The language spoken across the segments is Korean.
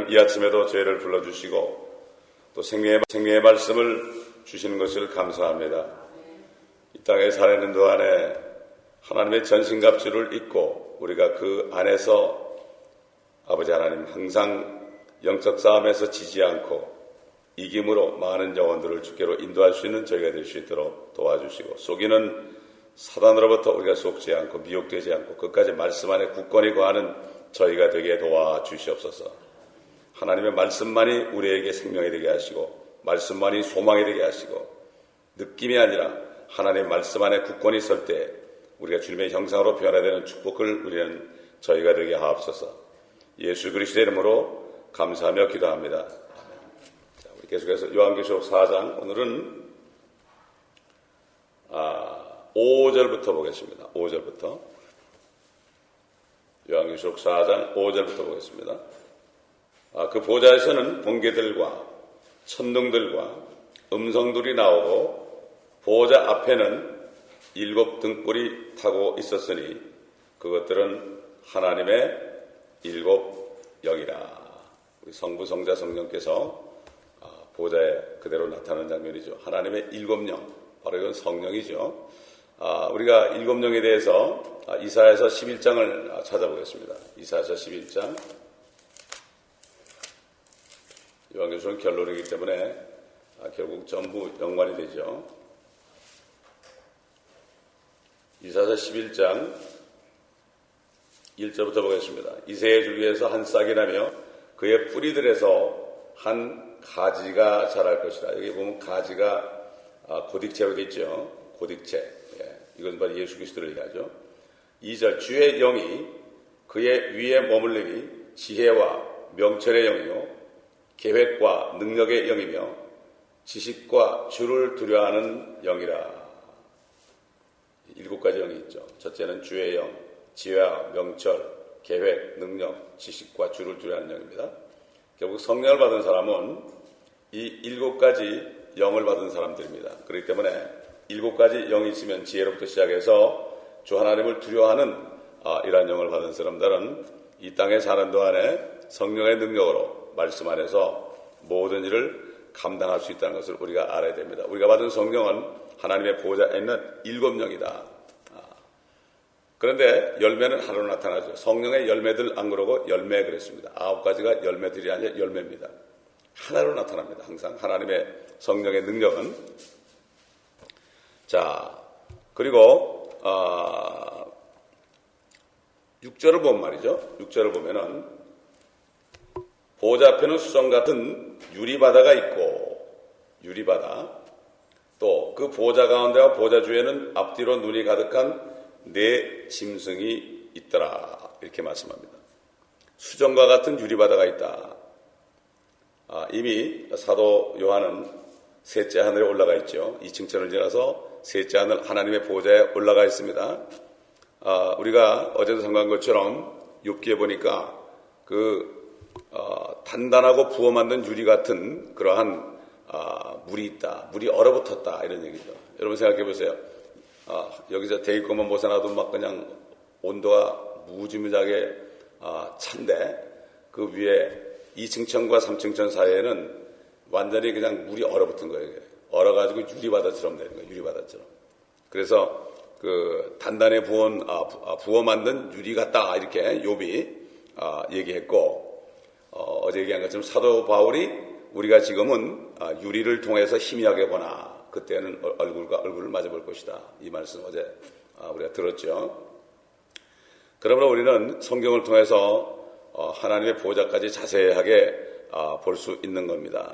이 아침에도 저희를 불러주시고 또 생명의 말씀을 주시는 것을 감사합니다. 이 땅에 살아있는 동안에 하나님의 전신갑주를 입고 우리가 그 안에서 아버지 하나님 항상 영적 싸움에서 지지 않고 이김으로 많은 영혼들을 주께로 인도할 수 있는 저희가 될 수 있도록 도와주시고, 속이는 사단으로부터 우리가 속지 않고 미혹되지 않고 끝까지 말씀 안에 굳건히 거하는 저희가 되게 도와주시옵소서. 하나님의 말씀만이 우리에게 생명이 되게 하시고 말씀만이 소망이 되게 하시고, 느낌이 아니라 하나님의 말씀 안에 굳건히 설 때 우리가 주님의 형상으로 변화되는 축복을 우리는 저희가 되게 하옵소서. 예수 그리스도의 이름으로 감사하며 기도합니다. 자, 우리 계속해서 요한계시록 4장, 오늘은 5절부터 보겠습니다. 5절부터. 요한계시록 4장 5절부터 보겠습니다. 그 보좌에서는 번개들과 천둥들과 음성들이 나오고 보좌 앞에는 7 등불이 타고 있었으니 그것들은 하나님의 7 영이라. 우리 성부, 성자, 성령께서 보좌에 그대로 나타나는 장면이죠. 하나님의 7 영, 바로 이건 성령이죠. 우리가 7 영에 대해서 이사야서 11장을 찾아보겠습니다. 이사야서 11장. 요한계시록은 결론이기 때문에 결국 전부 연관이 되죠. 이사야서 11장 1절부터 보겠습니다. 이새의 줄기에서 한 싹이 나며 그의 뿌리들에서 한 가지가 자랄 것이다. 여기 보면 가지가 고딕체로 되어 있죠. 고딕체. 이건 바로 예수 그리스도를 얘기하죠. 2절, 주의 영이 그의 위에 머물리니 지혜와 명철의 영이요 계획과 능력의 영이며 지식과 주를 두려워하는 영이라. 7가지 영이 있죠. 첫째는 주의 영, 지혜와 명철, 계획, 능력, 지식과 주를 두려워하는 영입니다. 결국 성령을 받은 사람은 이 7가지 영을 받은 사람들입니다. 그렇기 때문에 7가지 영이 있으면 지혜로부터 시작해서 주 하나님을 두려워하는 이러한 영을 받은 사람들은 이 땅에 사는 동안에 성령의 능력으로 말씀 안에서 모든 일을 감당할 수 있다는 것을 우리가 알아야 됩니다. 우리가 받은 성령은 하나님의 보좌에 있는 7 영이다. 그런데 열매는 하나로 나타나죠. 성령의 열매들 안 그러고 열매 그랬습니다. 9가지가 열매들이 아니라 열매입니다. 하나로 나타납니다. 항상 하나님의 성령의 능력은. 자, 그리고 6절을 보면 말이죠. 6절을 보면은 보좌 앞에는 수정 같은 유리바다가 있고, 유리바다, 또 그 보좌 가운데와 보좌 주에는 앞뒤로 눈이 가득한 4 짐승이 있더라. 이렇게 말씀합니다. 수정과 같은 유리바다가 있다. 이미 사도 요한은 셋째 하늘에 올라가 있죠. 이 층천을 지나서 셋째 하늘 하나님의 보좌에 올라가 있습니다. 우리가 어제도 생각한 것처럼 욥기에 보니까 단단하고 부어 만든 유리 같은 그러한 물이 있다. 물이 얼어붙었다. 이런 얘기죠. 여러분 생각해 보세요. 여기서 대기권만 벗어나도 막 그냥 온도가 무지무지하게 찬데 그 위에 2층천과 3층천 사이에는 완전히 그냥 물이 얼어붙은 거예요. 얼어가지고 유리바다처럼 되는 거예요. 유리바다처럼. 그래서 그 단단해 부어 만든 유리 같다. 이렇게 욥이 얘기했고, 어제 얘기한 것처럼 사도 바울이 우리가 지금은 유리를 통해서 희미하게 보나 그때는 얼굴과 얼굴을 맞아볼 것이다. 이 말씀 어제 우리가 들었죠. 그러므로 우리는 성경을 통해서 하나님의 보좌까지 자세하게 볼 수 있는 겁니다.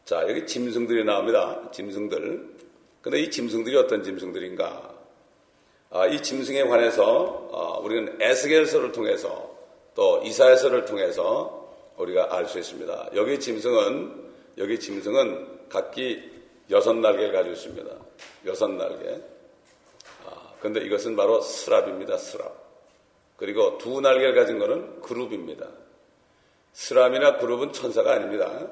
자, 여기 짐승들이 나옵니다. 짐승들. 근데 이 짐승들이 어떤 짐승들인가? 이 짐승에 관해서 우리는 에스겔서를 통해서 또 이사야서를 통해서 우리가 알 수 있습니다. 여기 짐승은 각기 6날개를 가지고 있습니다. 6날개. 근데 이것은 바로 스랍입니다. 스랍. 그리고 2날개를 가진 것은 그룹입니다. 스랍이나 그룹은 천사가 아닙니다.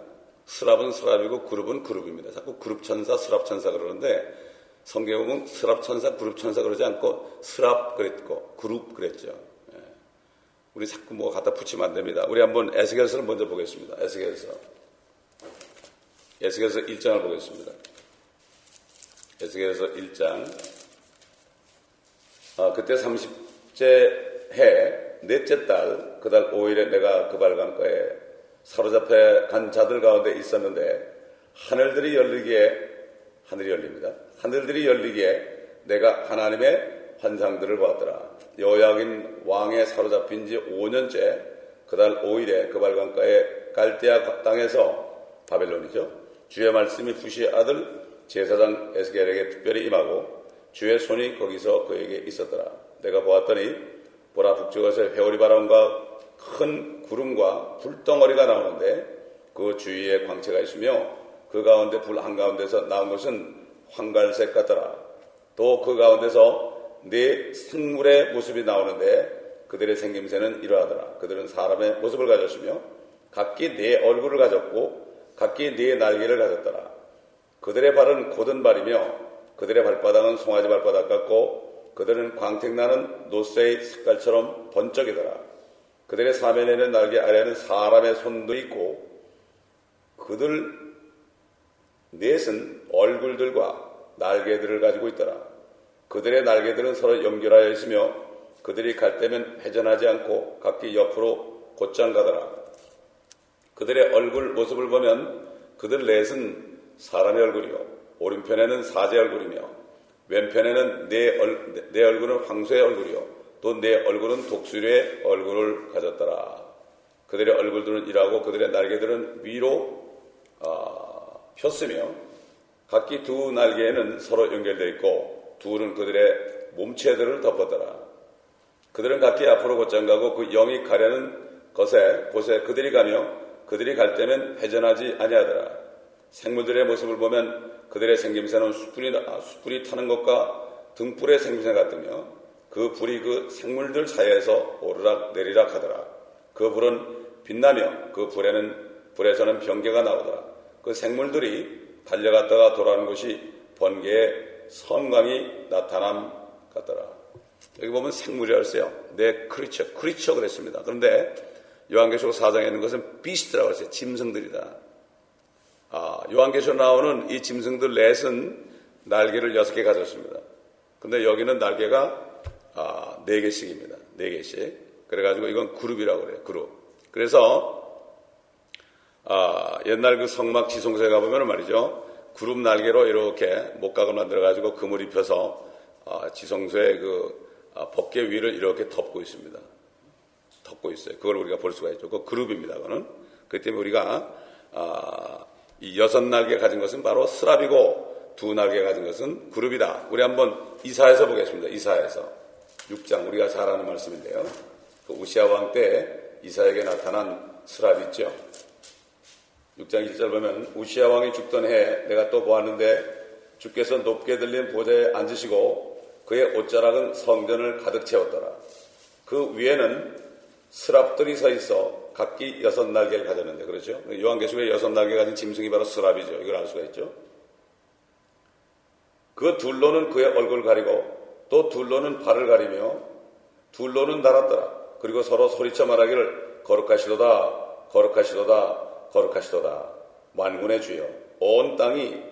스랍은 스랍이고 그룹은 그룹입니다. 자꾸 그룹 천사, 스랍 천사 그러는데 성경에 보면 스랍 천사, 그룹 천사 그러지 않고 스랍 그랬고 그룹 그랬죠. 우리 자꾸 뭐 갖다 붙이면 안 됩니다. 우리 한번 에스겔서를 먼저 보겠습니다. 에스겔서 1장을 보겠습니다. 에스겔서 1장. 그때 30째 해 넷째 달 그 달 5일에 내가 그 발강가에 사로잡혀 간 자들 가운데 있었는데 하늘들이 열립니다. 하늘들이 열리기에 내가 하나님의 환상들을 보았더라. 여호야긴 왕에 사로잡힌 지 5년째 그 달 5일에 그 발강가에 갈대아 땅에서 바벨론이죠. 주의 말씀이 부시의 아들 제사장 에스겔에게 특별히 임하고 주의 손이 거기서 그에게 있었더라. 내가 보았더니 보라 북쪽에서 회오리 바람과 큰 구름과 불덩어리가 나오는데 그 주위에 광채가 있으며 그 가운데 불 한가운데서 나온 것은 황갈색 같더라. 또 그 가운데서 네 생물의 모습이 나오는데 그들의 생김새는 이러하더라. 그들은 사람의 모습을 가졌으며 각기 네 얼굴을 가졌고 각기 네 날개를 가졌더라. 그들의 발은 곧은 발이며 그들의 발바닥은 송아지 발바닥 같고 그들은 광택나는 노쇠의 색깔처럼 번쩍이더라. 그들의 사면에는 날개 아래에는 사람의 손도 있고 그들 넷은 얼굴들과 날개들을 가지고 있더라. 그들의 날개들은 서로 연결하여 있으며 그들이 갈 때면 회전하지 않고 각기 옆으로 곧장 가더라. 그들의 얼굴 모습을 보면 그들 넷은 사람의 얼굴이요 오른편에는 사제 얼굴이며 왼편에는 내 얼굴은 황소의 얼굴이요 또 내 얼굴은 독수리의 얼굴을 가졌더라. 그들의 얼굴들은 일하고 그들의 날개들은 위로 폈으며 각기 두 날개에는 서로 연결되어 있고 둘은 그들의 몸체들을 덮었더라. 그들은 각기 앞으로 곧장 가고 그 영이 가려는 곳에 그들이 가며 그들이 갈 때면 회전하지 아니하더라. 생물들의 모습을 보면 그들의 생김새는 숯불이 타는 것과 등불의 생김새 같으며 그 불이 그 생물들 사이에서 오르락 내리락 하더라. 그 불은 빛나며 그 불에서는 번개가 나오더라. 그 생물들이 달려갔다가 돌아오는 것이 번개의 선광이 나타남 같더라. 여기 보면 생물이라고 했어요. 네, 크리처 그랬습니다. 그런데 요한계시록 4장에 있는 것은 비스트라고 했어요. 짐승들이다. 요한계시록 나오는 이 짐승들 넷은 날개를 6개 가졌습니다. 근데 여기는 날개가 4개씩입니다. 4개씩. 그래가지고 이건 그룹이라고 그래요. 그룹. 그래서 옛날 그 성막 지성소에 가보면 말이죠. 그룹 날개로 이렇게 목각을 만들어가지고 금을 입혀서 지성소의 그 법궤 위를 이렇게 덮고 있습니다. 덮고 있어요. 그걸 우리가 볼 수가 있죠. 그 그룹입니다. 그거는. 그렇기 때문에 우리가 이 6날개 가진 것은 바로 스랍이고 2날개 가진 것은 그룹이다. 우리 한번 이사야서 보겠습니다. 이사야서 6장 우리가 잘 아는 말씀인데요. 그 우시아 왕 때 이사야에게 나타난 스랍 있죠. 6장 1절 보면 우시아 왕이 죽던 해에 내가 또 보았는데 주께서 높게 들린 보좌에 앉으시고 그의 옷자락은 성전을 가득 채웠더라. 그 위에는 스랍들이 서 있어 각기 6날개를 가졌는데 그렇죠? 요한계시록에 6날개 가진 짐승이 바로 스랍이죠. 이걸 알 수가 있죠. 그 둘로는 그의 얼굴을 가리고 또 둘로는 발을 가리며 둘로는 날았더라. 그리고 서로 소리쳐 말하기를 거룩하시도다 거룩하시도다 거룩하시도다 만군의 주여 온 땅이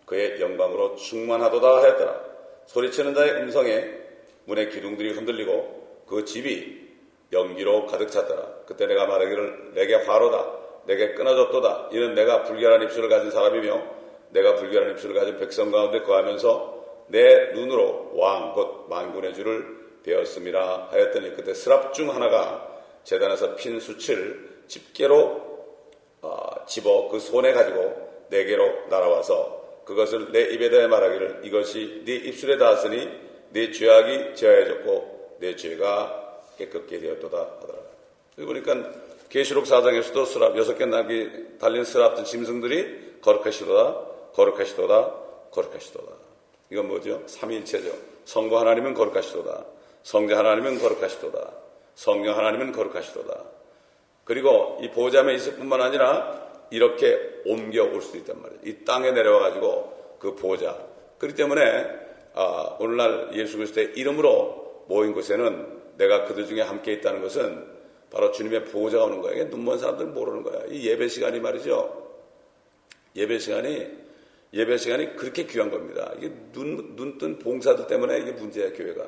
그의 영광으로 충만하도다 하였더라. 소리치는 자의 음성에 문의 기둥들이 흔들리고 그 집이 연기로 가득 찼더라. 그때 내가 말하기를 내게 화로다 내게 끊어졌도다. 이는 내가 불결한 입술을 가진 사람이며 내가 불결한 입술을 가진 백성 가운데 거하면서 내 눈으로 왕 곧 만군의 주를 배웠음이라 하였더니 그때 스랍 중 하나가 제단에서 핀 숯을 집게로 집어 그 손에 가지고 내게로 날아와서 그것을 내 입에 대해 말하기를 이것이 네 입술에 닿았으니 네 죄악이 제하여졌고 내 죄가 깨끗게 되었도다 하더라. 여기 보니까 계시록 4장에서도 스랍 6개 날개 달린 스랍 짐승들이 거룩하시도다 거룩하시도다 거룩하시도다. 이건 뭐죠? 삼위일체죠. 성부 하나님은 거룩하시도다. 성자 하나님은 거룩하시도다. 성령 하나님은 거룩하시도다. 그리고 이 보좌에 있을 뿐만 아니라 이렇게 옮겨올 수도 있단 말이에요. 이 땅에 내려와가지고 그 보좌. 그렇기 때문에 오늘날 예수 그리스도의 이름으로 모인 곳에는 내가 그들 중에 함께 있다는 것은 바로 주님의 보호자가 오는 거야. 이게 눈먼 사람들은 모르는 거야. 이 예배 시간이 말이죠. 예배 시간이 그렇게 귀한 겁니다. 이게 눈뜬 봉사들 때문에 이게 문제야, 교회가.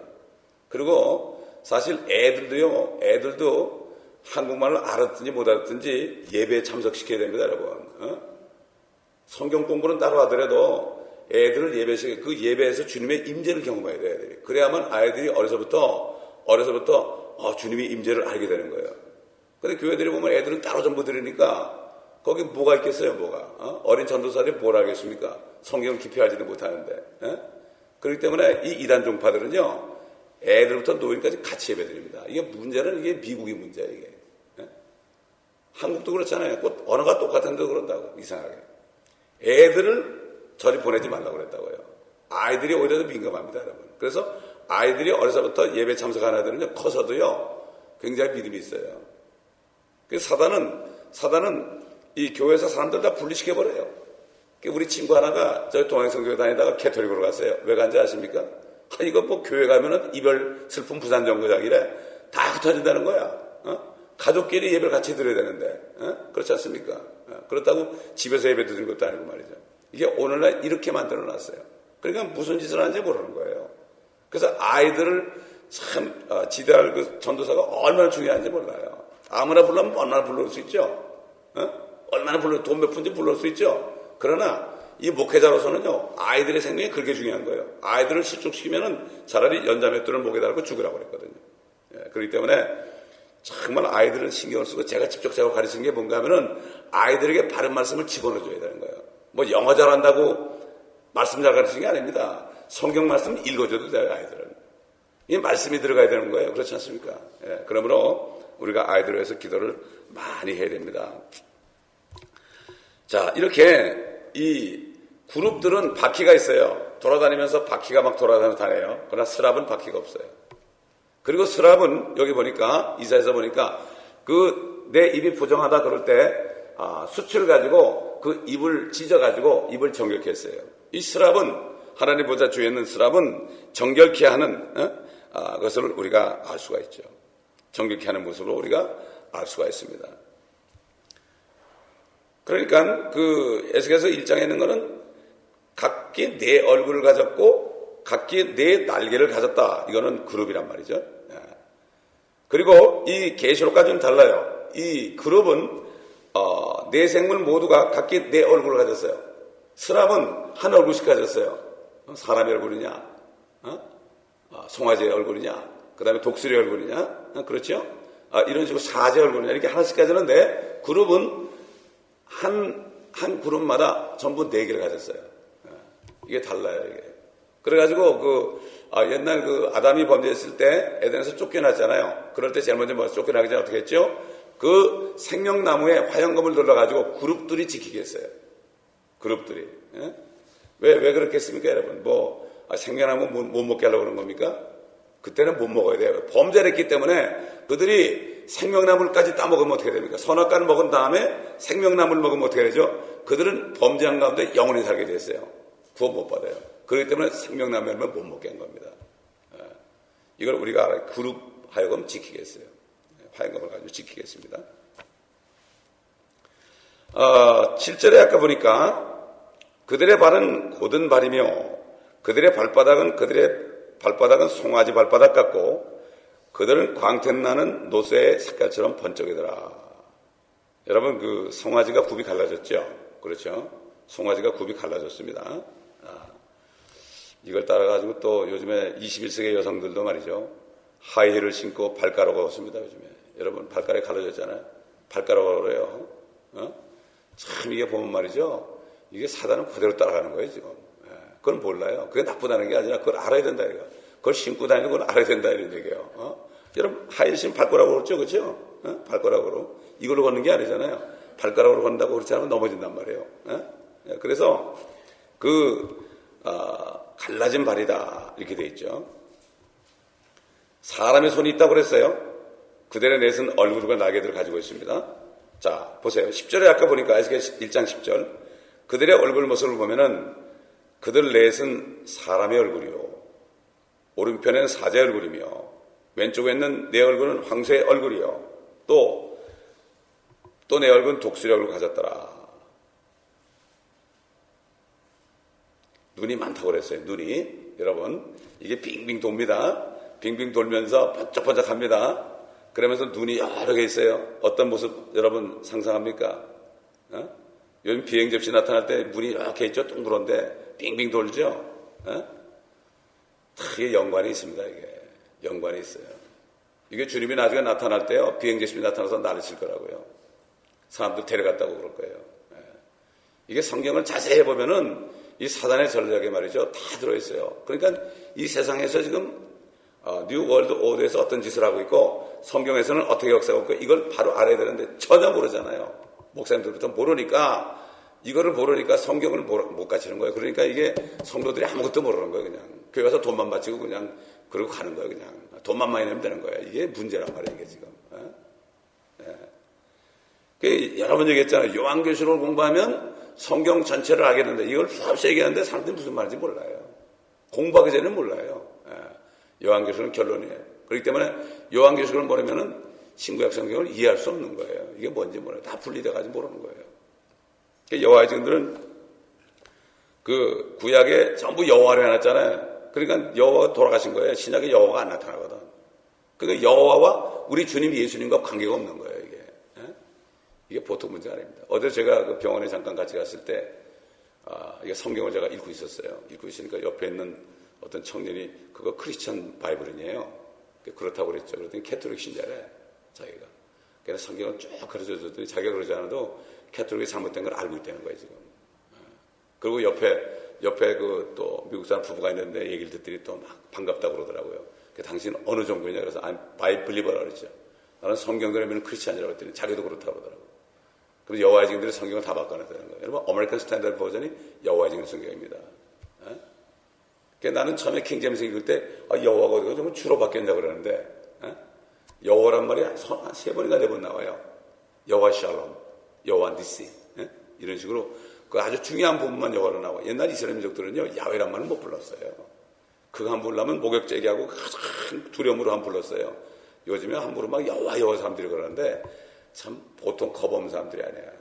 그리고 사실 애들도 한국말을 알았든지 못 알았든지 예배에 참석시켜야 됩니다, 여러분. 성경 공부는 따로 하더라도 애들을 예배에서 주님의 임재를 경험해야 돼요, 애들이. 그래야만 아이들이 어려서부터 주님의 임재를 알게 되는 거예요. 근데 교회들이 보면 애들은 따로 전부 들으니까 거기 뭐가 있겠어요, 뭐가. 어린 전도사들이 뭘 알겠습니까? 성경을 깊이 알지도 못하는데. 그렇기 때문에 이 이단 종파들은요, 애들부터 노인까지 같이 예배드립니다. 이게 미국의 문제예요, 이게. 한국도 그렇잖아요. 꼭 언어가 똑같은데도 그런다고, 이상하게. 애들을 저리 보내지 말라고 그랬다고요. 아이들이 오히려 더 민감합니다, 여러분. 그래서 아이들이 어려서부터 예배 참석하는 애들은요, 커서도요, 굉장히 믿음이 있어요. 그래서 사단은 이 교회에서 사람들 다 분리시켜버려요. 우리 친구 하나가 저희 동양성교회 다니다가 캐토릭으로 갔어요. 왜 간지 아십니까? 이거 뭐 교회 가면은 이별 슬픔 부산 정거장이래. 다 흩어진다는 거야. 가족끼리 예배를 같이 드려야 되는데. 그렇지 않습니까? 그렇다고 집에서 예배 드리는 것도 아니고 말이죠. 이게 오늘날 이렇게 만들어 놨어요. 그러니까 무슨 짓을 하는지 모르는 거예요. 그래서 아이들을 참 지대할 그 전도사가 얼마나 중요한지 몰라요. 아무나 불러면 얼마나 불러올 수 있죠. 얼마나 돈 몇 푼인지 불러올 수 있죠. 그러나 이 목회자로서는요, 아이들의 생명이 그렇게 중요한 거예요. 아이들을 실족시키면은 차라리 연자맷돌을 목에 달고 죽으라고 그랬거든요. 그렇기 때문에 정말 아이들은 신경을 쓰고 제가 직접적으로 가르치는 게 뭔가 하면은 아이들에게 바른 말씀을 집어넣어줘야 되는 거예요. 뭐 영어 잘한다고 말씀 잘 가르치는 게 아닙니다. 성경 말씀 읽어줘도 돼요, 아이들은. 이 말씀이 들어가야 되는 거예요. 그렇지 않습니까? 그러므로 우리가 아이들을 위해서 기도를 많이 해야 됩니다. 자, 이렇게 이 그룹들은 바퀴가 있어요. 돌아다니면서 바퀴가 막 돌아다녀요. 그러나 스랍은 바퀴가 없어요. 그리고 스랍은 여기 보니까 이사야서 보니까 내 입이 부정하다 그럴 때 수치를 가지고 그 입을 찢어가지고 입을 정결케 했어요. 이 스랍은 하나님 보좌 주에 있는 스랍은 정결케 하는 것을 우리가 알 수가 있죠. 정결케 하는 모습으로 우리가 알 수가 있습니다. 그러니까 그 에스겔서 1장에 있는 거는 각기 네 얼굴을 가졌고 각기 네 날개를 가졌다. 이거는 그룹이란 말이죠. 그리고 이 계시록까지는 달라요. 이 그룹은 네 생물 모두가 각기 네 얼굴을 가졌어요. 스랍은 한 얼굴씩 가졌어요. 사람의 얼굴이냐, 송아지의 얼굴이냐, 그 다음에 독수리의 얼굴이냐, 그렇죠? 이런 식으로 사제 얼굴이냐 이렇게 하나씩 가졌는데 그룹은 한 그룹마다 전부 4개를 가졌어요. 이게 달라요, 이게. 그래가지고, 옛날 아담이 범죄했을 때 에덴에서 쫓겨났잖아요. 그럴 때 제일 먼저 쫓겨나기 전에 어떻게 했죠? 그 생명나무에 화형검을 둘러가지고 그룹들이 지키게 했어요. 그룹들이. 왜 그렇게 했습니까, 여러분? 생명나무 못 먹게 하려고 그런 겁니까? 그때는 못 먹어야 돼요. 범죄를 했기 때문에 그들이 생명나물까지 따먹으면 어떻게 됩니까? 선악과를 먹은 다음에 생명나물을 먹으면 어떻게 되죠? 그들은 범죄한 가운데 영원히 살게 됐어요. 구원 못 받아요. 그렇기 때문에 생명나물을 못 먹게 한 겁니다. 이걸 우리가 알아요. 그룹 하여금 지키겠어요. 화형검을 가지고 지키겠습니다. 7절에 아까 보니까 그들의 발은 곧은 발이며 그들의 발바닥은 송아지 발바닥 같고 그들은 광택나는 노쇠의 색깔처럼 번쩍이더라. 여러분 그 송아지가 굽이 갈라졌죠? 그렇죠? 송아지가 굽이 갈라졌습니다. 이걸 따라가지고 또 요즘에 21세기 여성들도 말이죠. 하이힐을 신고 발가락을 얻습니다. 요즘에. 여러분 발가락이 갈라졌잖아요. 발가락으로 그래요. 참 이게 보면 말이죠. 이게 사단은 그대로 따라가는 거예요 지금. 그건 몰라요. 그게 나쁘다는 게 아니라 그걸 알아야 된다 이거. 그걸 신고 다니는 건 알아야 된다 이런 얘기예요. 여러분 하이힐 신으면 발가락으로 그렇죠, 그렇죠? 발가락으로 이걸로 걷는 게 아니잖아요. 발가락으로 걷는다고 그렇지 않으면 넘어진단 말이에요. 그래서 갈라진 발이다 이렇게 돼 있죠. 사람의 손이 있다고 그랬어요. 그들의 넷은 얼굴과 날개들을 가지고 있습니다. 자 보세요. 10절에 아까 보니까 에스겔 1장 10절 그들의 얼굴 모습을 보면은 그들 넷은 사람의 얼굴이요 오른편에는 사자의 얼굴이며 왼쪽에 있는 내 얼굴은 황소의 얼굴이요 또 내 얼굴은 독수리 얼굴을 가졌더라. 눈이 많다고 그랬어요. 눈이. 여러분, 이게 빙빙 돕니다. 빙빙 돌면서 번쩍번쩍합니다. 그러면서 눈이 여러 개 있어요. 어떤 모습 여러분 상상합니까? 요즘 비행 접시 나타날 때 눈이 이렇게 있죠. 둥그런데 빙빙 돌죠. 이게 연관이 있습니다. 이게 연관이 있어요. 이게 주님이 나중에 나타날 때요, 비행 접시 나타나서 난리 칠 거라고요. 사람들 데려갔다고 그럴 거예요. 이게 성경을 자세히 보면은 이 사단의 전략에 말이죠, 다 들어있어요. 그러니까 이 세상에서 지금 뉴 월드 오더에서 어떤 짓을 하고 있고 성경에서는 어떻게 역사하고 있고 이걸 바로 알아야 되는데 전혀 모르잖아요. 목사님들부터 모르니까, 이거를 모르니까 성경을 못 가르치는 거예요. 그러니까 이게 성도들이 아무것도 모르는 거예요. 그냥 교회 가서 돈만 바치고 그냥 그러고 가는 거예요. 그냥 돈만 많이 내면 되는 거예요. 이게 문제란 말이에요. 이게 지금. 여러 번 얘기했잖아요. 요한계시록을 공부하면 성경 전체를 알게 되는데 이걸 수없이 얘기하는데 사람들이 무슨 말인지 몰라요. 공부하기 전에는 몰라요. 요한계시록은 결론이에요. 그렇기 때문에 요한계시록을 모르면은 신구약 성경을 이해할 수 없는 거예요. 이게 뭔지 몰라요. 다 분리돼가지고 모르는 거예요. 여호와의 증인들은 그 구약에 전부 여호와를 해놨잖아요. 그러니까 여호와가 돌아가신 거예요. 신약에 여호와가 안 나타나거든. 그러니까 여호와와 우리 주님 예수님과 관계가 없는 거예요. 이게 보통 문제가 아닙니다. 어제 제가 그 병원에 잠깐 같이 갔을 때, 이게 성경을 제가 읽고 있었어요. 읽고 있으니까 옆에 있는 어떤 청년이 그거 크리스천 바이블이에요. 그렇다고 그랬죠. 그랬더니 캐톨릭 신자래, 자기가. 그래서 성경을 쭉 가르쳐 줬더니 자기가 그러지 않아도 캐톨릭이 잘못된 걸 알고 있다는 거예요, 지금. 그리고 옆에 그 또 미국 사람 부부가 있는데 얘기를 듣더니 또 막 반갑다고 그러더라고요. 당신은 어느 종교냐? 그래서 I'm 바이블리버라고 그랬죠. 나는 성경대로면 크리스천이라고 했더니 자기도 그렇다고 그러더라고요. 그래서 여호와의 증인들이 성경을 다 바꿔놨다는 거예요. 여러분, 아메리칸 스탠다드 버전이 여호와의 증인 성경입니다. 그러니까 나는 처음에 킹제임스 읽을 때 여호와가 어디가 좀 주로 바뀌었냐고 그러는데, 여호와란 말이 한 3번인가 4번 나와요. 여호와 샬롬, 여호와 니시, 이런 식으로 그 아주 중요한 부분만 여호와로 나와. 옛날 이스라엘 민족들은요, 야훼란 말을 못 불렀어요. 그거 한 부르려면 목욕제기하고 가장 두려움으로 한 불렀어요. 요즘에 함부로 막 여호와 사람들이 그러는데 참 보통 겁없는 사람들이 아니야.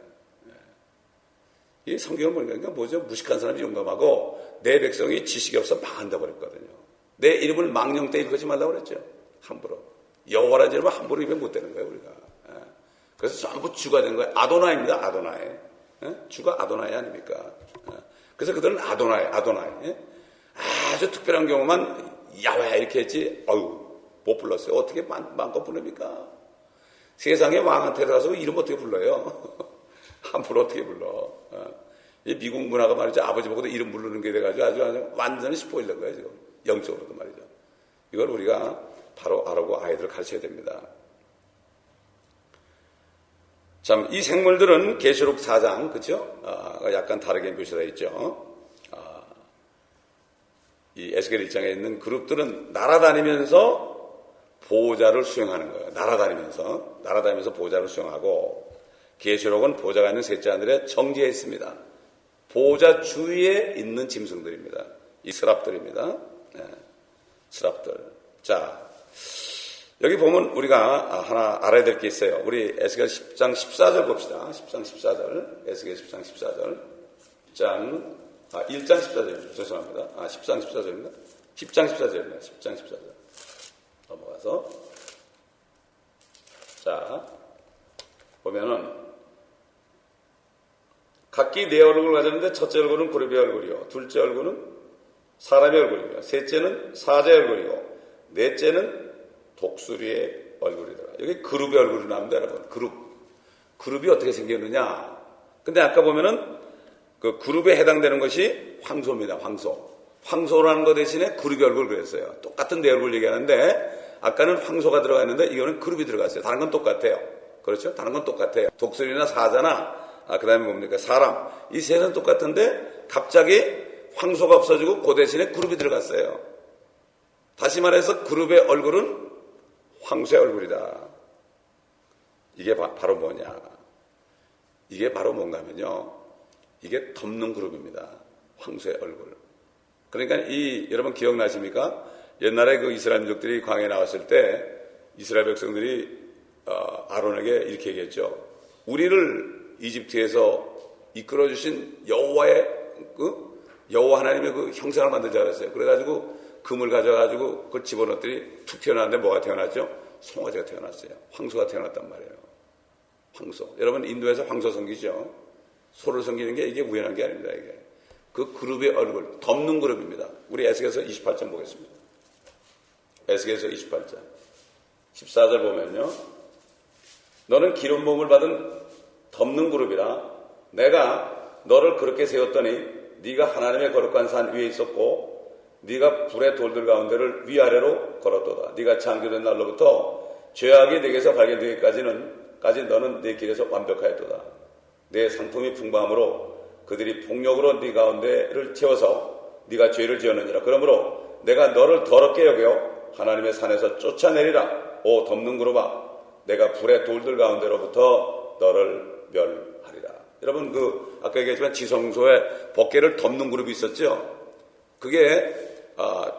이 성경을 보니까 뭐죠? 무식한 사람이 용감하고 내 백성이 지식이 없어 망한다고 그랬거든요. 내 이름을 망령 때 읽지 말라고 그랬죠. 함부로. 여호와라는 이름은 함부로 입에 못 대는 거예요, 우리가. 그래서 전부 주가 된 거예요. 아도나이입니다, 아도나이. 주가 아도나이 아닙니까? 그래서 그들은 아도나이. 아주 특별한 경우만 야훼 이렇게 했지, 못 불렀어요. 어떻게 마음껏 부릅니까? 세상에 왕한테 가서 이름 어떻게 불러요? 함부로 어떻게 불러? 이 미국 문화가 말이죠. 아버지 보고도 이름 부르는 게 돼가지고 아주 완전히 스포일러인 거예요, 지금. 영적으로도 말이죠. 이걸 우리가 바로 알고 아이들을 가르쳐야 됩니다. 참, 이 생물들은 계시록 4장, 그죠? 약간 다르게 묘사되어 있죠. 이 에스겔 1장에 있는 그룹들은 날아다니면서 보호자를 수행하는 거예요. 날아다니면서 보호자를 수행하고, 계시록은 보호자가 있는 셋째 하늘에 정지해 있습니다. 보호자 주위에 있는 짐승들입니다. 이 스랍들입니다. 스랍들. 자, 여기 보면 우리가 하나 알아야 될 게 있어요. 우리 에스겔 10장 14절 봅시다. 10장 14절. 에스겔 10장 14절. 1장 14절. 죄송합니다. 10장 14절입니다. 10장 14절입니다. 10장 14절. 넘어가서. 자, 보면은, 각기 네 얼굴을 가졌는데, 첫째 얼굴은 그룹의 얼굴이요. 둘째 얼굴은 사람의 얼굴이며, 셋째는 사자의 얼굴이고, 넷째는 독수리의 얼굴이더라. 여기 그룹의 얼굴이 나옵니다, 여러분. 그룹이 어떻게 생겼느냐. 근데 아까 보면은, 그 그룹에 해당되는 것이 황소입니다, 황소라는 것 대신에 그룹의 얼굴을 그랬어요. 똑같은 네 얼굴 얘기하는데, 아까는 황소가 들어가 있는데, 이거는 그룹이 들어갔어요. 다른 건 똑같아요. 그렇죠? 다른 건 똑같아요. 독수리나 사자나, 그 다음에 뭡니까? 사람. 이 셋은 똑같은데, 갑자기 황소가 없어지고, 그 대신에 그룹이 들어갔어요. 다시 말해서 그룹의 얼굴은 황소의 얼굴이다. 이게 바로 뭐냐? 이게 바로 뭔가 하면요. 이게 덮는 그룹입니다. 황소의 얼굴. 그러니까 여러분 기억나십니까? 옛날에 그 이스라엘 민족들이 광야에 나왔을 때 이스라엘 백성들이 아론에게 이렇게 얘기했죠. 우리를 이집트에서 이끌어주신 여호와의 여호와 하나님의 그 형상을 만들자 그랬어요. 그래가지고 금을 가져가지고 그걸 집어넣었더니 툭 튀어나왔는데 뭐가 태어났죠? 송아지가 태어났어요. 황소가 태어났단 말이에요. 황소. 여러분 인도에서 황소 섬기죠. 소를 섬기는 게 이게 우연한 게 아닙니다. 이게 그 그룹의 얼굴 덮는 그룹입니다. 우리 에스겔서 28장 보겠습니다. 에스겔서 28장 14절 보면요. 너는 기름 부음을 받은 덮는 그룹이라 내가 너를 그렇게 세웠더니 네가 하나님의 거룩한 산 위에 있었고 네가 불의 돌들 가운데를 위아래로 걸었도다. 네가 창조된 날로부터 죄악이 네게서 발견되기까지 너는 네 길에서 완벽하였도다. 내 상품이 풍부함으로 그들이 폭력으로 네 가운데를 채워서 네가 죄를 지었느니라. 그러므로 내가 너를 더럽게 여겨 하나님의 산에서 쫓아내리라. 오 덮는 그룹아 내가 불의 돌들 가운데로부터 너를 멸하리라. 여러분 아까 얘기했지만 지성소에 법궤를 덮는 그룹이 있었죠. 그게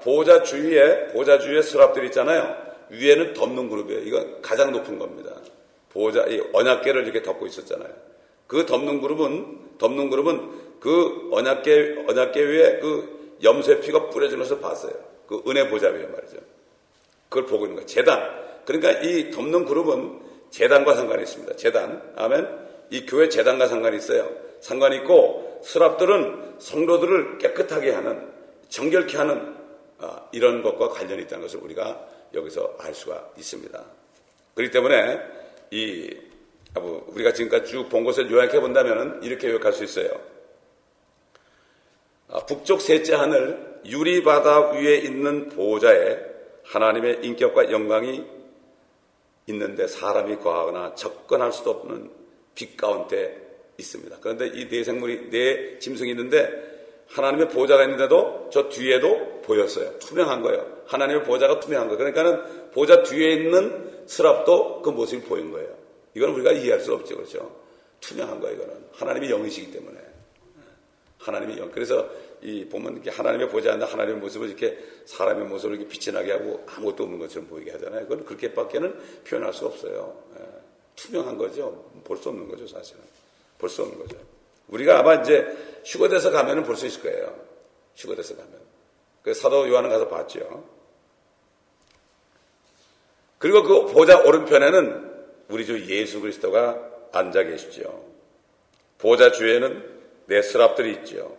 보호자 주위에 서랍들이 있잖아요. 위에는 덮는 그룹이에요. 이건 가장 높은 겁니다. 이 언약궤를 이렇게 덮고 있었잖아요. 그 덮는 그룹은 그 언약궤 위에 그 염소의 피가 뿌려진 것을 봤어요. 그 은혜 보좌위에 말이죠. 그걸 보고 있는 거예요. 제단. 그러니까 이 덮는 그룹은 제단과 상관이 있습니다. 제단. 아멘. 이 교회 제단과 상관이 있어요. 상관이 있고 서랍들은 성도들을 깨끗하게 하는 정결케 하는 이런 것과 관련이 있다는 것을 우리가 여기서 알 수가 있습니다. 그렇기 때문에 우리가 지금까지 쭉 본 것을 요약해 본다면 이렇게 요약할 수 있어요. 북쪽 셋째 하늘 유리바다 위에 있는 보호자에 하나님의 인격과 영광이 있는데 사람이 거하거나 접근할 수도 없는 빛 가운데 있습니다. 그런데 이 네 생물이 네 짐승이 있는데 하나님의 보호자가 있는데도 저 뒤에도 보였어요. 투명한 거예요. 하나님의 보호자가 투명한 거예요. 그러니까는 보호자 뒤에 있는 스랍도 그 모습이 보인 거예요. 이건 우리가 이해할 수 없죠. 그렇죠? 투명한 거예요. 이거는 하나님의 영이시기 때문에. 하나님의 영. 그래서 보면 이렇게 하나님의 보호자인데 하나님의 모습을 이렇게 사람의 모습을 이렇게 빛이 나게 하고 아무것도 없는 것처럼 보이게 하잖아요. 그건 그렇게밖에는 표현할 수 없어요. 투명한 거죠. 볼 수 없는 거죠, 사실은. 볼 수 없는 거죠. 우리가 아마 이제 휴거돼서 가면은 볼 수 있을 거예요. 휴거돼서 가면. 그 사도 요한은 가서 봤죠. 그리고 그 보좌 오른편에는 우리 주 예수 그리스도가 앉아 계시죠. 보좌 주에는 네 스랍들이 있죠.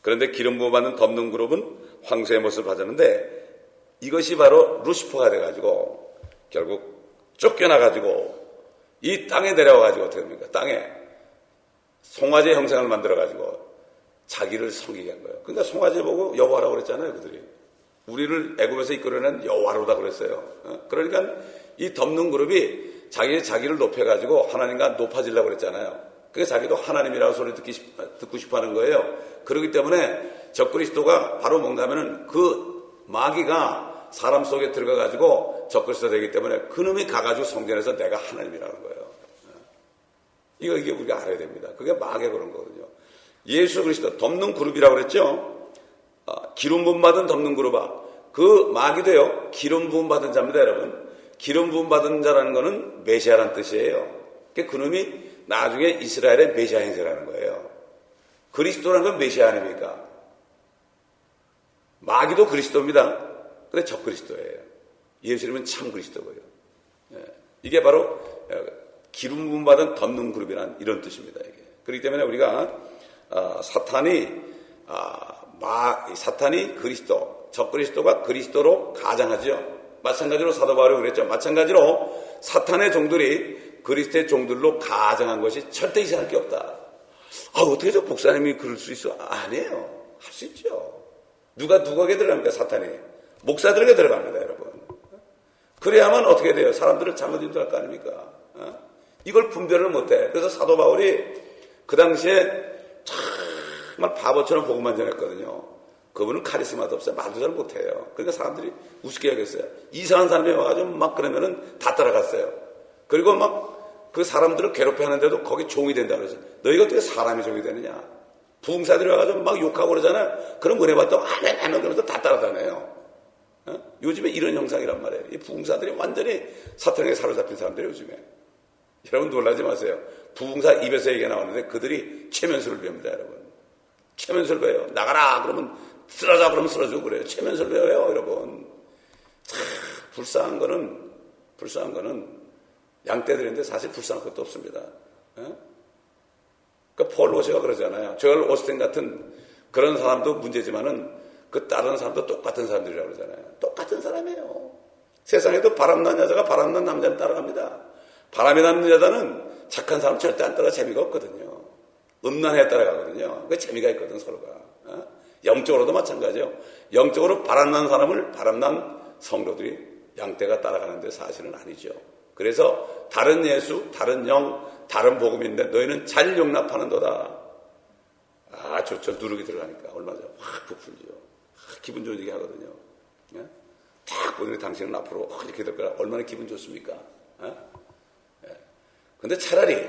그런데 기름 부음 받는 덮는 그룹은 황소의 모습을 받았는데 이것이 바로 루시퍼가 돼가지고 결국 쫓겨나가지고 이 땅에 내려와가지고 어떻게 됩니까? 땅에 송아지 형상을 만들어가지고 자기를 섬기게 한 거예요. 그러니까 송아지를 보고 여호와라고 그랬잖아요. 그들이. 우리를 애굽에서 이끌어낸 여호와로다 그랬어요. 그러니까 이 덮는 그룹이 자기를 높여가지고 하나님과 높아지려고 그랬잖아요. 그게 자기도 하나님이라고 소리 듣고 싶어 하는 거예요. 그렇기 때문에 적그리스도가 바로 뭔가면은 그 마귀가 사람 속에 들어가가지고 적그리스도 되기 때문에 그놈이 가가지고 성전에서 내가 하나님이라는 거예요. 이게 우리가 알아야 됩니다. 그게 마귀가 그런 거거든요. 예수 그리스도 덮는 그룹이라고 그랬죠. 기름 부음 받은 덮는 그룹아. 그 마귀도요. 기름 부음 받은 자입니다, 여러분. 기름 부음 받은 자라는 거는 메시아라는 뜻이에요. 그놈이 나중에 이스라엘의 메시아 행세라는 거예요. 그리스도라는 건 메시아 아닙니까? 마귀도 그리스도입니다. 근데 적그리스도예요. 예수님은 참 그리스도고요. 이게 바로 기름 부음 받은 덮는 그룹이라는 이런 뜻입니다. 이게. 그렇기 때문에 우리가 사탄이 그리스도, 적그리스도가 그리스도로 가장하죠. 마찬가지로 사도 바울이 그랬죠. 마찬가지로 사탄의 종들이 그리스도의 종들로 가장한 것이 절대 이상할 게 없다. 어떻게 저 목사님이 그럴 수 있어? 아니에요. 할 수 있죠. 누구에게 들어갑니까? 사탄이. 목사들에게 들어갑니다, 여러분. 그래야만 어떻게 돼요? 사람들을 잘못 인도할 거 아닙니까? 이걸 분별을 못해. 그래서 사도 바울이 그 당시에 정말 바보처럼 복음만 전했거든요. 그분은 카리스마도 없어요. 말도 잘 못해요. 그러니까 사람들이 우습게 여겼어요. 이상한 사람이 와가지고 막 그러면은 다 따라갔어요. 그리고 막 그 사람들을 괴롭혀 하는데도 거기 종이 된다고 그러죠. 너희가 어떻게 사람이 종이 되느냐? 부흥사들이 와가지고 막 욕하고 그러잖아요. 그럼 은혜 받다고 아멘 그러면서 다 따라다녀요. 요즘에 이런 형상이란 말이에요. 이 부흥사들이 완전히 사탄에게 사로잡힌 사람들이에요, 요즘에. 여러분 놀라지 마세요. 부흥사 입에서 얘기가 나오는데 그들이 최면수를 배웁니다, 여러분. 최면수를 배워요. 나가라! 그러면 쓰러져! 그러면 쓰러지고 그래요. 최면수를 배워요, 여러분. 참, 불쌍한 거는 양떼들인데 사실 불쌍한 것도 없습니다. 그러니까 폴 로시가 그러잖아요. 조엘 오스틴 같은 그런 사람도 문제지만은 그 다른 사람도 똑같은 사람들이라고 그러잖아요. 똑같은 사람이에요. 세상에도 바람난 여자가 바람난 남자를 따라갑니다. 바람이 나는 여자는 착한 사람 절대 안 따라 재미가 없거든요. 음란에 따라가거든요. 그 재미가 있거든 서로가. 영적으로도 마찬가지예요. 영적으로 바람난 사람을 바람난 성도들이 양떼가 따라가는데 사실은 아니죠. 그래서 다른 예수, 다른 영, 다른 복음인데 너희는 잘 용납하는도다. 아, 좋죠. 누르기 들어가니까 얼마나 확 부풀죠. 기분 좋은 얘기 하거든요. 딱 보더니 당신은 앞으로 이렇게 될 거라 얼마나 기분 좋습니까? 근데 차라리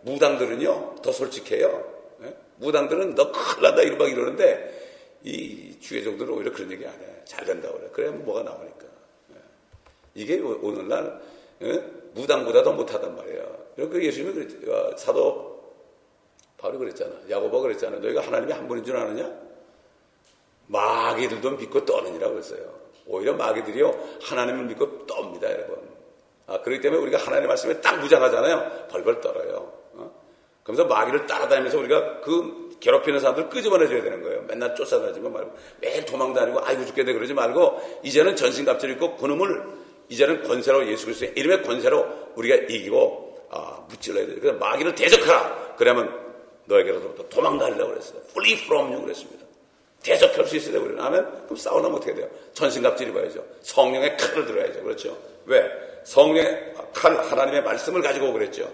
무당들은요 더 솔직해요. 무당들은 너 큰일 난다 이러는데 이 주의종들은 오히려 그런 얘기 안 해. 잘 된다고 그래. 그래야 뭐가 나오니까. 이게 오늘날 무당보다 더 못하단 말이에요. 그 예수님이 그랬죠. 사도 바울이 그랬잖아. 야고보가 그랬잖아. 너희가 하나님이 한 분인 줄 아느냐? 마귀들도 믿고 떠느니라고 그랬어요. 오히려 마귀들이요 하나님을 믿고 떱니다, 여러분. 그렇기 때문에 우리가 하나님의 말씀에 딱 무장하잖아요. 벌벌 떨어요. 그러면서 마귀를 따라다니면서 우리가 그 괴롭히는 사람들 끄집어내줘야 되는 거예요. 맨날 쫓아다니지 말고 매일 도망다니고 아이고 죽겠네 그러지 말고 이제는 전신갑주를 입고 그놈을 이제는 권세로 예수 그리스도의 이름의 권세로 우리가 이기고 무찔러야 돼요. 그래서 마귀를 대적하라. 그러면 너에게로부터 도망가려고 그랬어요. Flee from you 그랬습니다. 대적할 수 있어야 되고 그러면 그럼 싸우려면 어떻게 돼요? 전신갑주를 입어야죠. 성령의 칼을 들어야죠. 그렇죠? 왜? 성령의 칼 하나님의 말씀을 가지고 그랬죠.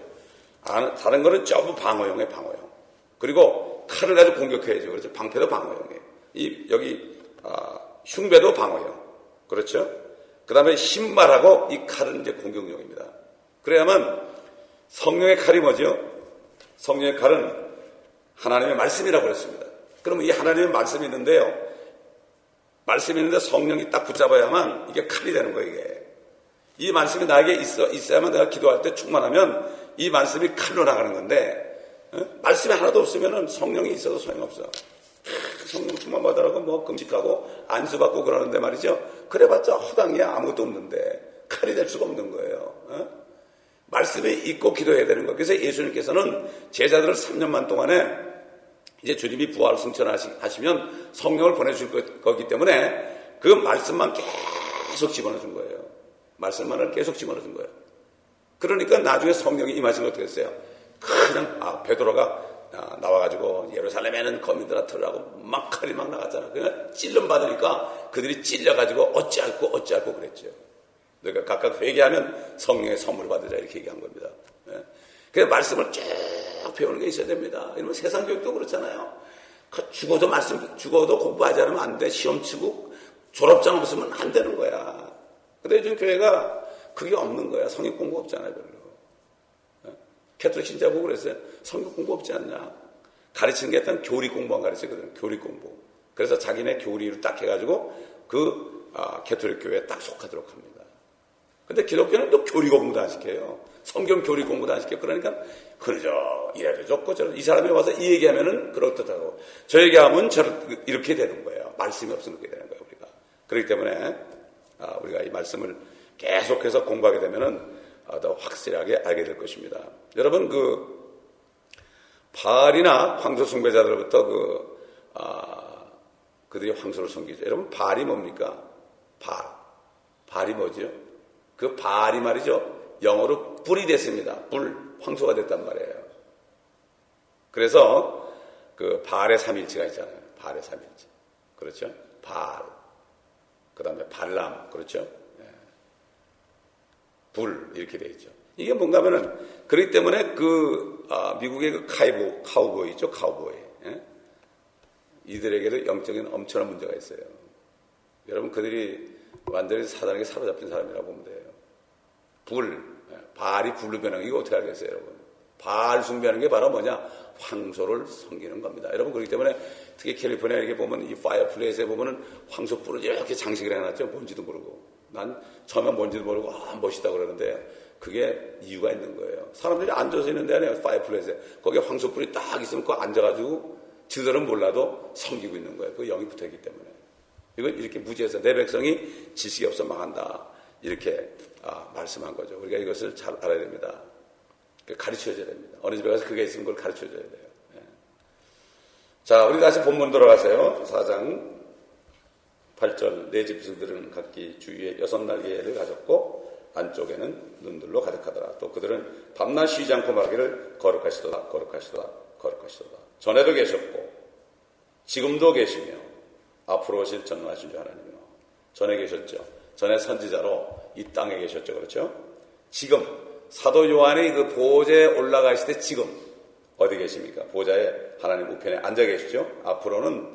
다른 거는 전부 방어용이에요. 방어용. 그리고 칼을 가지고 공격해야죠. 그렇죠? 방패도 방어용이에요. 여기 흉배도 방어용. 그렇죠? 그 다음에 신발하고 이 칼은 이제 공격용입니다. 그래야만 성령의 칼이 뭐죠? 성령의 칼은 하나님의 말씀이라고 그랬습니다. 그러면 이 하나님의 말씀이 있는데요. 말씀이 있는데 성령이 딱 붙잡아야만 이게 칼이 되는 거예요, 이게. 이 말씀이 나에게 있어야만 내가 기도할 때 충만하면 이 말씀이 칼로 나가는 건데, 말씀이 하나도 없으면 성령이 있어도 소용없어. 성령 충만 받으라고 뭐 금식하고 안수받고 그러는데 말이죠. 그래봤자 허당이야. 아무것도 없는데 칼이 될 수가 없는 거예요. 말씀이 있고 기도해야 되는 거예요. 그래서 예수님께서는 제자들을 3년만 동안에 이제 주님이 부활 승천하시면 성령을 보내줄 거기 때문에 그 말씀만 계속 집어넣어준 거예요. 말씀만을 계속 집어넣어준 거예요. 그러니까 나중에 성령이 임하신 거 어떻게 했어요? 그냥 베드로가 나와가지고 예루살렘에는 거민들아 들으라고 막 칼이 막 나갔잖아. 그냥 찔름 받으니까 그들이 찔려가지고 어찌할꼬 그랬죠. 그러니까 각각 회개하면 성령의 선물 받으자 이렇게 얘기한 겁니다. 그래서 말씀을 쭉 배우는 게 있어야 됩니다. 이러면 세상 교육도 그렇잖아요. 죽어도 공부하지 않으면 안 돼. 시험 치고 졸업장 없으면 안 되는 거야. 근데 요즘 교회가 그게 없는 거야. 성경 공부 없잖아요, 별로. 캐톨릭 신자 보고 그랬어요. 성경 공부 없지 않냐. 가르치는 게 일단 교리 공부만 가르치거든요. 교리 공부. 그래서 자기네 교리를 딱 해가지고 캐톨릭 교회에 딱 속하도록 합니다. 근데 기독교는 또 교리 공부도 안 시켜요. 성경 교리 공부도 안 시켜요. 그러니까 그러죠. 이래도 좋고 저래도 이 사람이 와서 이 얘기하면은 그렇다고 저 얘기하면 이렇게 되는 거예요. 말씀이 없으면 그렇게 되는 거예요. 우리가. 그렇기 때문에 우리가 이 말씀을 계속해서 공부하게 되면은 더 확실하게 알게 될 것입니다. 여러분 바알이나 황소 숭배자들로부터 그들이 황소를 섬기죠. 여러분 바알이 뭡니까? 바알이 뭐죠? 그 바알이 말이죠. 영어로 뿔이 됐습니다. 황소가 됐단 말이에요. 그래서 그 바알의 삼일체가 있잖아요. 바알의 삼일체. 그렇죠? 바알. 그 다음에 발람. 그렇죠? 불 이렇게 되어 있죠. 이게 뭔가 하면은 그렇기 때문에 미국의 그 카우보이 있죠. 카우보이. 이들에게도 영적인 엄청난 문제가 있어요. 여러분 그들이 완전히 사단에게 사로잡힌 사람이라고 보면 돼요. 바알이 불로 변하는 게 어떻게 알겠어요, 여러분? 바알 숭배하는 게 바로 뭐냐? 황소를 섬기는 겁니다. 여러분, 그렇기 때문에 특히 캘리포니아 이렇게 보면 이 파이어플레이스에 보면은 황소뿔을 이렇게 장식을 해놨죠. 뭔지도 모르고. 난 처음에 뭔지도 모르고 멋있다 그러는데 그게 이유가 있는 거예요. 사람들이 앉아서 있는 데 아니에요. 파이어플레이스에. 거기에 황소뿔이 딱 있으면 그거 앉아가지고 지들은 몰라도 섬기고 있는 거예요. 그 영이 붙어있기 때문에. 이건 이렇게 무지해서 내 백성이 지식이 없어 망한다. 이렇게 말씀한 거죠. 우리가 이것을 잘 알아야 됩니다. 가르쳐줘야 됩니다. 어느 집에 가서 그게 있으면 그걸 가르쳐줘야 돼요. 예. 자, 우리 다시 본문 돌아가세요. 4장 8절. 내 집들은 각기 주위에 6날개를 가졌고 안쪽에는 눈들로 가득하더라. 또 그들은 밤낮 쉬지 않고 말하기를 거룩하시도다 거룩하시도다 거룩하시도다. 전에도 계셨고 지금도 계시며 앞으로 오실 전능하신 주 하나님이요. 전에 계셨죠. 전에 선지자로 이 땅에 계셨죠. 그렇죠? 지금 사도 요한이 그 보좌에 올라가실 때 지금 어디 계십니까? 보좌에 하나님 우편에 앉아 계시죠. 앞으로는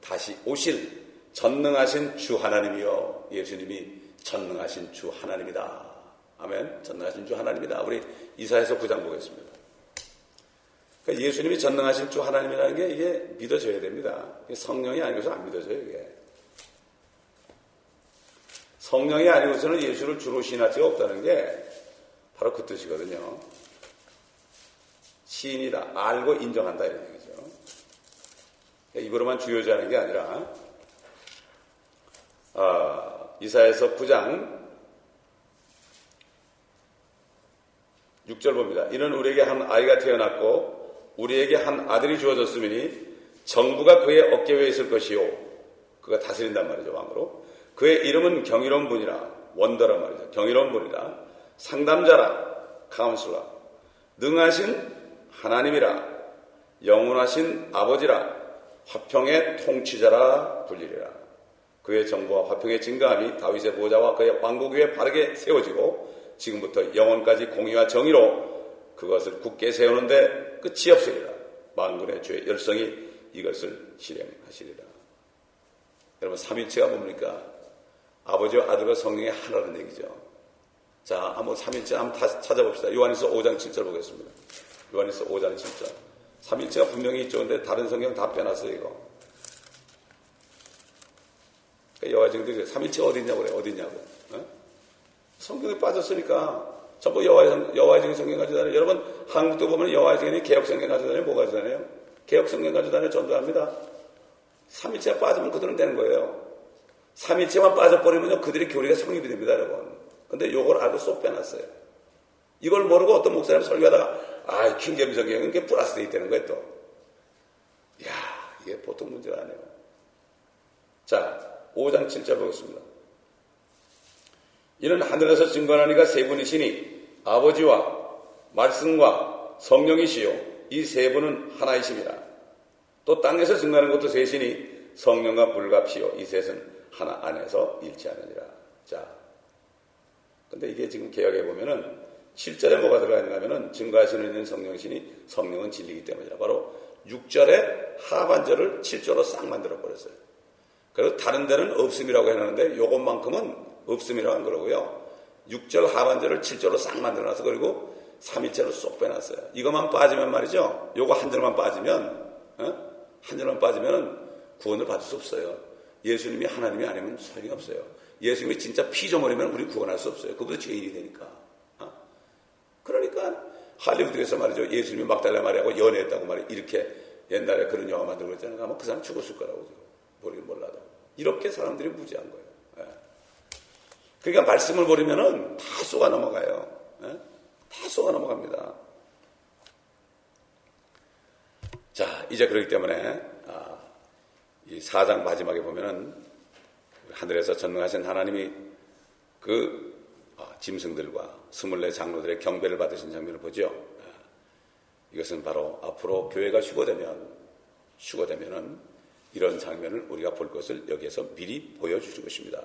다시 오실 전능하신 주 하나님이요. 예수님이 전능하신 주 하나님이다. 아멘. 전능하신 주 하나님이다. 우리 이사야서 9장 보겠습니다. 그러니까 예수님이 전능하신 주 하나님이라는 게 이게 믿어져야 됩니다. 성령이 아니고서 안 믿어져요. 이게. 성령이 아니고서는 예수를 주로 신할 수가 없다는 게 바로 그 뜻이거든요. 시인이다. 알고 인정한다 이런 얘기죠. 그러니까 입으로만 주요자하는 게 아니라 이사야서 9장 6절 봅니다. 이는 우리에게 한 아이가 태어났고 우리에게 한 아들이 주어졌으니 정부가 그의 어깨 위에 있을 것이요. 그가 다스린단 말이죠. 왕으로. 그의 이름은 경이로운 분이라. 원더란 말이죠. 경이로운 분이라. 상담자라. 카운슬러. 능하신 하나님이라. 영원하신 아버지라. 화평의 통치자라 불리리라. 그의 정부와 화평의 증거함이 다윗의 보좌와 그의 왕국 위에 바르게 세워지고 지금부터 영원까지 공의와 정의로 그것을 굳게 세우는데 끝이 없으리라. 만군의 주의 열성이 이것을 실행하시리라. 여러분, 삼위일체가 뭡니까? 아버지와 아들과 성령의 하나라는 얘기죠. 자, 한번 삼위일체 한번 다시 찾아봅시다. 요한일서 5장 7절 보겠습니다. 요한일서 5장 7절. 삼위일체가 분명히 있죠. 근데 다른 성경 다 빼놨어요, 이거. 그러니까 여호와증인들이 삼위일체가 어딨냐고 그래. 어딨냐고. 어? 성경에 빠졌으니까 전부 여호와증인 성경 가지고 다녀요. 여러분, 한국도 보면 여호와증인이 개혁성경 가지고 다녀요. 뭐 가지고 다녀요? 개혁성경 가지고 다녀요. 전도합니다. 삼위일체가 빠지면 그들은 되는 거예요. 삼위일체만 빠져버리면 그들의 교리가 성립이 됩니다, 여러분. 근데 요걸 알고 쏙 빼놨어요. 이걸 모르고 어떤 목사님 설교하다가 킹제임스 성경은 이게 플러스 돼 있다는 거예요, 또. 이야, 이게 보통 문제가 아니에요. 자, 5장 7절 보겠습니다. 이는 하늘에서 증거하니가 세 분이시니 아버지와 말씀과 성령이시요 이 세 분은 하나이십니다. 또 땅에서 증거하는 것도 셋이니 성령과 불과 피요 이 셋은 하나 안에서 일치하느니라. 자, 근데 이게 지금 개혁해 보면은 7절에 뭐가 들어가 있는가 하면은 증거하시는 있는 성령이시니 성령은 진리이기 때문이라. 바로 6절의 하반절을 7절로 싹 만들어 버렸어요. 그리고 다른 데는 없음이라고 해놨는데 요것만큼은 없음이라고 한 거라고요. 6절 하반절을 7절로 싹 만들어놔서 그리고 3일째로 쏙 빼놨어요. 이것만 빠지면 말이죠. 요거 한 절만 빠지면 한 절만 빠지면 구원을 받을 수 없어요. 예수님이 하나님이 아니면 소용이 없어요. 예수님이 진짜 피조물이면 우리 구원할 수 없어요. 그보다 죄인이 되니까. 그러니까 할리우드에서 말이죠. 예수님이 막달라 마리아하고 연애했다고 말이에요. 이렇게 옛날에 그런 영화 만들고 그랬잖아요. 아마 그 사람 죽었을 거라고 모르긴 몰라도. 이렇게 사람들이 무지한 거예요. 그러니까 말씀을 버리면은 다 쏘가 넘어가요. 다 쏘가 넘어갑니다. 자, 이제 그렇기 때문에 이 4장 마지막에 보면은 하늘에서 전능하신 하나님이 그 짐승들과 24 장로들의 경배를 받으신 장면을 보죠. 이것은 바로 앞으로 교회가 휴거되면은 이런 장면을 우리가 볼 것을 여기에서 미리 보여주실 것입니다.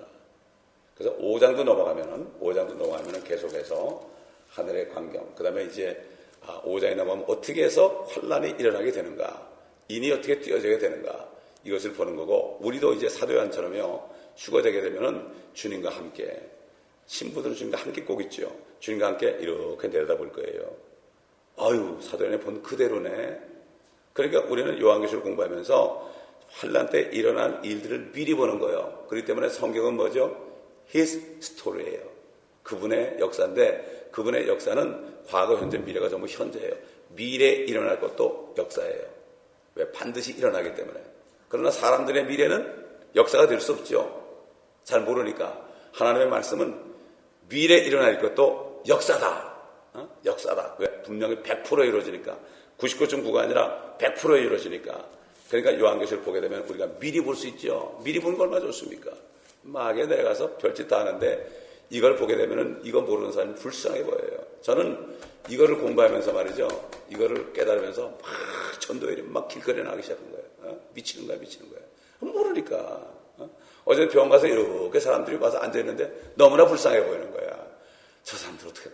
그래서 5장도 넘어가면은 계속해서 하늘의 광경, 그 다음에 이제 5장에 넘어가면 어떻게 해서 환란이 일어나게 되는가, 인이 어떻게 띄어져야 되는가, 이것을 보는 거고, 우리도 이제 사도 요한처럼요, 휴거되게 되면은 주님과 함께, 신부들은 주님과 함께 꼭 있죠. 주님과 함께 이렇게 내려다볼 거예요. 아유, 사도 요한이 본 그대로네. 그러니까 우리는 요한계시록 공부하면서 환란 때 일어날 일들을 미리 보는 거예요. 그렇기 때문에 성경은 뭐죠? His story예요. 그분의 역사인데 그분의 역사는 과거, 현재, 미래가 전부 현재예요. 미래에 일어날 것도 역사예요. 왜? 반드시 일어나기 때문에. 그러나 사람들의 미래는 역사가 될 수 없죠. 잘 모르니까. 하나님의 말씀은 미래에 일어날 것도 역사다. 역사다. 왜? 분명히 100% 이루어지니까. 99.9가 아니라 100% 이루어지니까. 그러니까 요한계시를 보게 되면 우리가 미리 볼 수 있죠. 미리 보는 거 얼마나 좋습니까? 마귀에 내려가서 별짓 다 하는데 이걸 보게 되면은 이거 모르는 사람이 불쌍해 보여요. 저는 이거를 공부하면서 말이죠. 이거를 깨달으면서 막 전도일이 막 길거리에 나가기 시작한 거예요. 미치는 거야. 모르니까. 어제 병원 가서 이렇게 사람들이 와서 앉아있는데 너무나 불쌍해 보이는 거야. 저 사람들 어떻게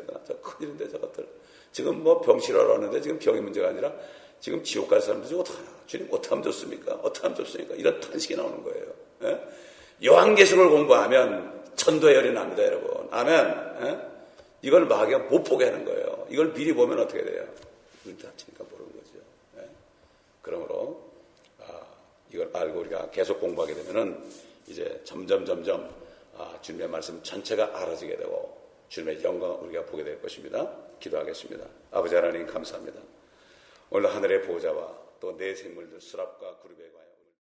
되나? 저 큰일인데 저것들. 지금 뭐 병 치료하러 왔는데 지금 병이 문제가 아니라 지금 지옥 갈 사람들이 어떡하나? 주님 어떻게 하면 좋습니까? 이런 탄식이 나오는 거예요. 예? 요한계시록을 공부하면 천도의 열이 납니다, 여러분. 아멘. 이걸 마귀가 못 보게 하는 거예요. 이걸 미리 보면 어떻게 돼요? 눈 다치니까 모르는 거죠. 예? 그러므로 이걸 알고 우리가 계속 공부하게 되면은 이제 점점 주님의 말씀 전체가 알아지게 되고 주님의 영광을 우리가 보게 될 것입니다. 기도하겠습니다. 아버지 하나님 감사합니다. 오늘 하늘의 보호자와 또 내 생물들 수랍과 구름에 관하여